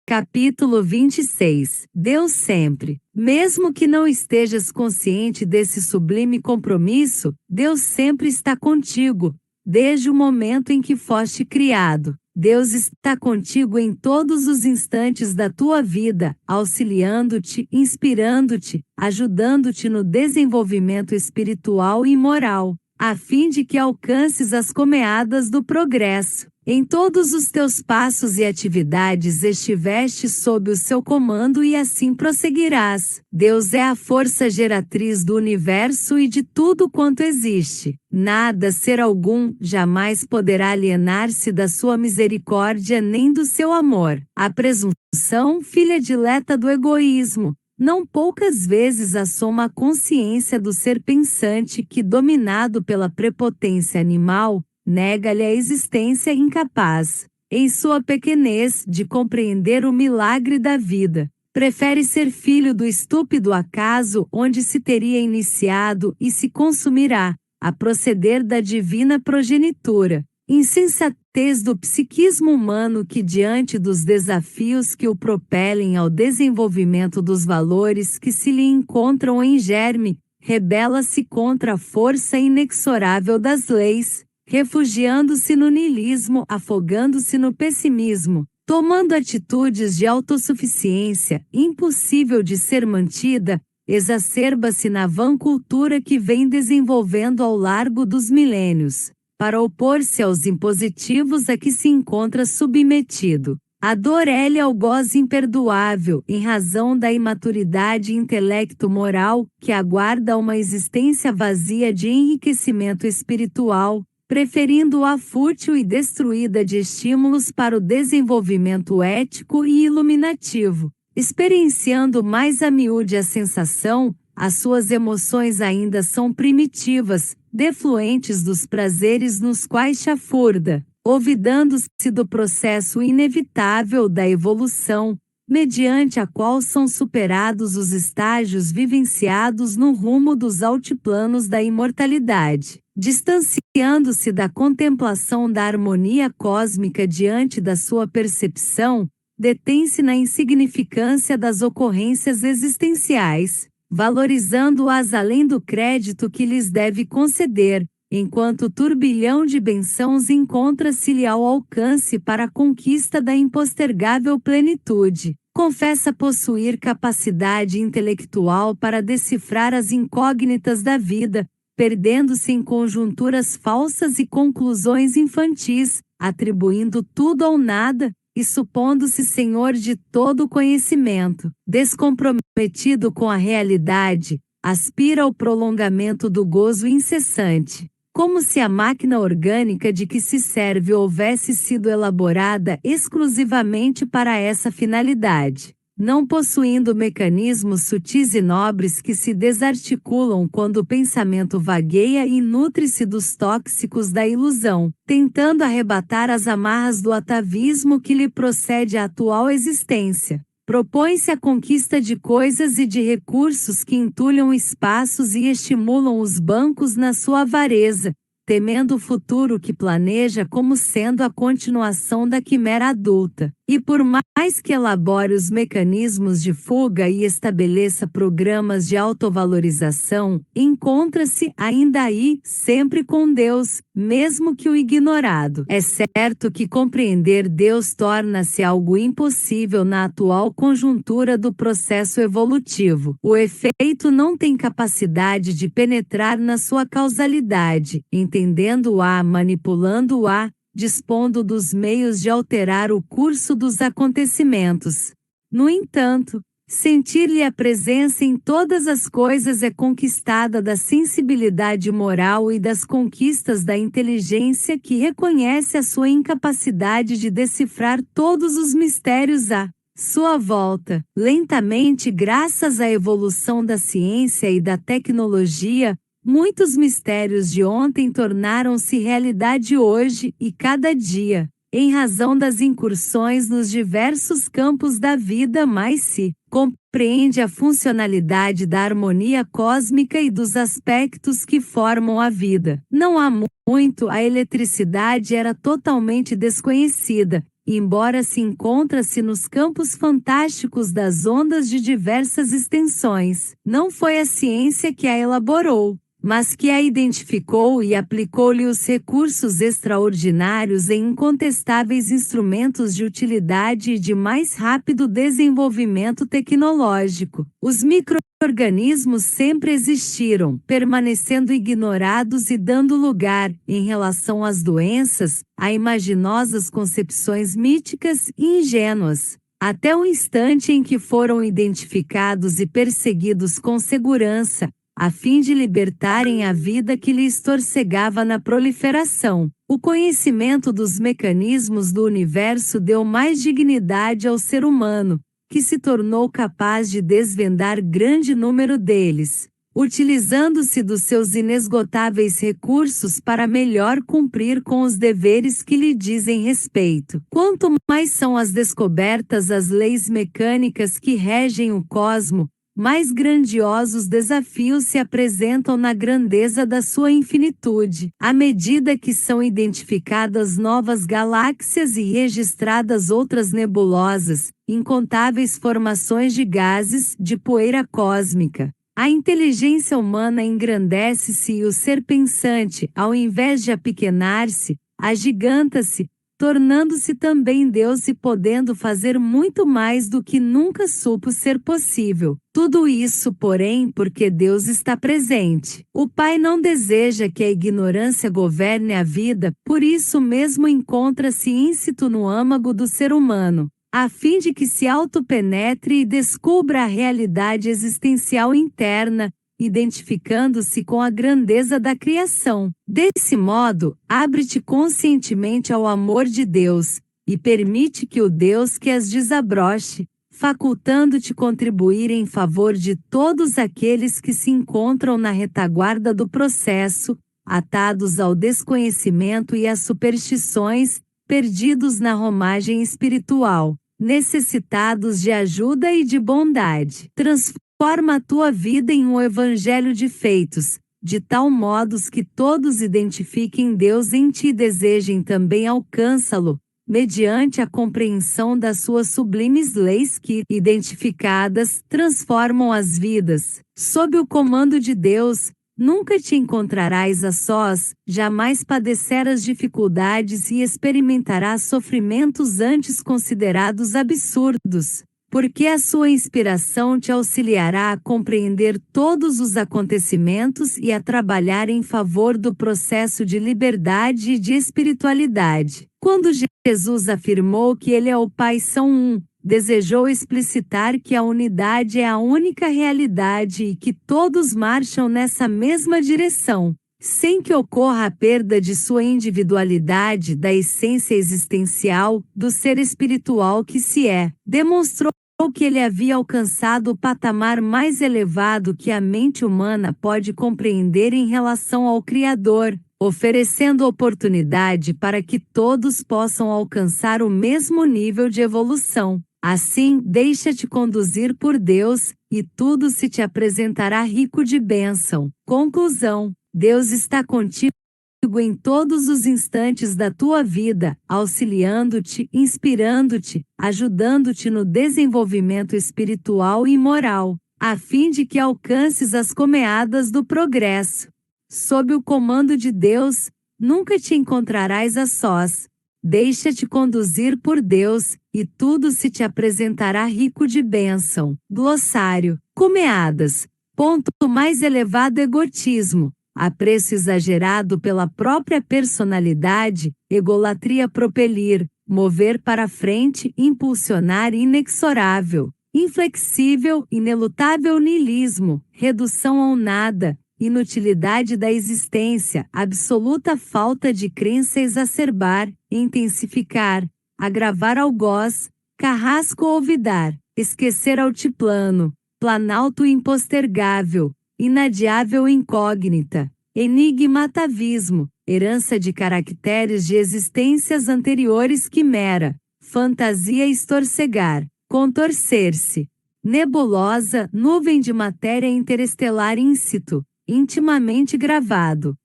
Capítulo 26. Deus sempre. Mesmo que não estejas consciente desse sublime compromisso, Deus sempre está contigo, desde o momento em que foste criado. Deus está contigo em todos os instantes da tua vida, auxiliando-te, inspirando-te, ajudando-te no desenvolvimento espiritual e moral, a fim de que alcances as comeadas do progresso. Em todos os teus passos e atividades estiveste sob o seu comando e assim prosseguirás. Deus é a força geratriz do universo e de tudo quanto existe. Nada, ser algum, jamais poderá alienar-se da sua misericórdia nem do seu amor. A presunção, filha dileta do egoísmo, não poucas vezes assoma a consciência do ser pensante que, dominado pela prepotência animal, nega-lhe a existência incapaz, em sua pequenez, de compreender o milagre da vida. Prefere ser filho do estúpido acaso onde se teria iniciado e se consumirá, a proceder da divina progenitura. Insensatez do psiquismo humano que, diante dos desafios que o propelem ao desenvolvimento dos valores que se lhe encontram em germe, rebela-se contra a força inexorável das leis, refugiando-se no niilismo, afogando-se no pessimismo, tomando atitudes de autossuficiência, impossível de ser mantida, exacerba-se na vã cultura que vem desenvolvendo ao largo dos milênios, para opor-se aos impositivos a que se encontra submetido. A dor é-lhe algoz imperdoável, em razão da imaturidade intelecto-moral, que aguarda uma existência vazia de enriquecimento espiritual, preferindo-a fútil e destruída de estímulos para o desenvolvimento ético e iluminativo. Experienciando mais a miúde a sensação, as suas emoções ainda são primitivas, defluentes dos prazeres nos quais chafurda, olvidando-se do processo inevitável da evolução, mediante a qual são superados os estágios vivenciados no rumo dos altiplanos da imortalidade. Distanciando-se da contemplação da harmonia cósmica diante da sua percepção, detém-se na insignificância das ocorrências existenciais, valorizando-as além do crédito que lhes deve conceder, enquanto o turbilhão de bênçãos encontra-se-lhe ao alcance para a conquista da impostergável plenitude. Confessa possuir capacidade intelectual para decifrar as incógnitas da vida, perdendo-se em conjunturas falsas e conclusões infantis, atribuindo tudo ao nada, e supondo-se senhor de todo o conhecimento. Descomprometido com a realidade, aspira ao prolongamento do gozo incessante, como se a máquina orgânica de que se serve houvesse sido elaborada exclusivamente para essa finalidade, não possuindo mecanismos sutis e nobres que se desarticulam quando o pensamento vagueia e nutre-se dos tóxicos da ilusão, tentando arrebatar as amarras do atavismo que lhe procede à atual existência. Propõe-se a conquista de coisas e de recursos que entulham espaços e estimulam os bancos na sua avareza, temendo o futuro que planeja como sendo a continuação da quimera adulta. E por mais que elabore os mecanismos de fuga e estabeleça programas de autovalorização, encontra-se ainda aí, sempre com Deus, mesmo que o ignorado. É certo que compreender Deus torna-se algo impossível na atual conjuntura do processo evolutivo. O efeito não tem capacidade de penetrar na sua causalidade, entendendo-a, manipulando-a, dispondo dos meios de alterar o curso dos acontecimentos. No entanto, sentir-lhe a presença em todas as coisas é conquistada da sensibilidade moral e das conquistas da inteligência que reconhece a sua incapacidade de decifrar todos os mistérios à sua volta. Lentamente, graças à evolução da ciência e da tecnologia, muitos mistérios de ontem tornaram-se realidade hoje e cada dia, em razão das incursões nos diversos campos da vida, mais se compreende a funcionalidade da harmonia cósmica e dos aspectos que formam a vida. Não há muito, a eletricidade era totalmente desconhecida, embora se encontra-se nos campos fantásticos das ondas de diversas extensões, não foi a ciência que a elaborou, mas que a identificou e aplicou-lhe os recursos extraordinários em incontestáveis instrumentos de utilidade e de mais rápido desenvolvimento tecnológico. Os micro-organismos sempre existiram, permanecendo ignorados e dando lugar, em relação às doenças, a imaginosas concepções míticas e ingênuas, até o instante em que foram identificados e perseguidos com segurança, a fim de libertarem a vida que lhes torcegava na proliferação. O conhecimento dos mecanismos do universo deu mais dignidade ao ser humano, que se tornou capaz de desvendar grande número deles, utilizando-se dos seus inesgotáveis recursos para melhor cumprir com os deveres que lhe dizem respeito. Quanto mais são as descobertas as leis mecânicas que regem o cosmo, mais grandiosos desafios se apresentam na grandeza da sua infinitude. À medida que são identificadas novas galáxias e registradas outras nebulosas, incontáveis formações de gases, de poeira cósmica, a inteligência humana engrandece-se e o ser pensante, ao invés de apequenar-se, agiganta-se, tornando-se também Deus e podendo fazer muito mais do que nunca supo ser possível. Tudo isso, porém, porque Deus está presente. O Pai não deseja que a ignorância governe a vida, por isso mesmo encontra-se íncito no âmago do ser humano, a fim de que se autopenetre e descubra a realidade existencial interna, identificando-se com a grandeza da criação. Desse modo, abre-te conscientemente ao amor de Deus, e permite que o Deus que as desabroche, facultando-te contribuir em favor de todos aqueles que se encontram na retaguarda do processo, atados ao desconhecimento e às superstições, perdidos na romagem espiritual, necessitados de ajuda e de bondade. Transforma a tua vida em um evangelho de feitos, de tal modo que todos identifiquem Deus em ti e desejem também alcançá-lo, mediante a compreensão das suas sublimes leis que, identificadas, transformam as vidas. Sob o comando de Deus, nunca te encontrarás a sós, jamais padecerás dificuldades e experimentarás sofrimentos antes considerados absurdos, porque a sua inspiração te auxiliará a compreender todos os acontecimentos e a trabalhar em favor do processo de liberdade e de espiritualidade. Quando Jesus afirmou que Ele e o Pai são um, desejou explicitar que a unidade é a única realidade e que todos marcham nessa mesma direção, sem que ocorra a perda de sua individualidade, da essência existencial, do ser espiritual que se é. Demonstrou que ele havia alcançado o patamar mais elevado que a mente humana pode compreender em relação ao Criador, oferecendo oportunidade para que todos possam alcançar o mesmo nível de evolução. Assim, deixa-te conduzir por Deus, e tudo se te apresentará rico de bênção. Conclusão: Deus está contigo em todos os instantes da tua vida, auxiliando-te, inspirando-te, ajudando-te no desenvolvimento espiritual e moral, a fim de que alcances as comeadas do progresso. Sob o comando de Deus, nunca te encontrarás a sós. Deixa-te conduzir por Deus, e tudo se te apresentará rico de bênção. Glossário. Comeadas. Ponto mais elevado: egotismo, apreço exagerado pela própria personalidade, egolatria, propelir, mover para frente, impulsionar, inexorável, inflexível, inelutável, niilismo, redução ao nada, inutilidade da existência, absoluta falta de crença, exacerbar, intensificar, agravar, algoz, carrasco, olvidar, esquecer, altiplano, planalto, impostergável, inadiável, incógnita, enigma, atavismo, herança de caracteres de existências anteriores, quimera, fantasia, estorcegar, contorcer-se, nebulosa, nuvem de matéria interestelar, íncito, intimamente gravado,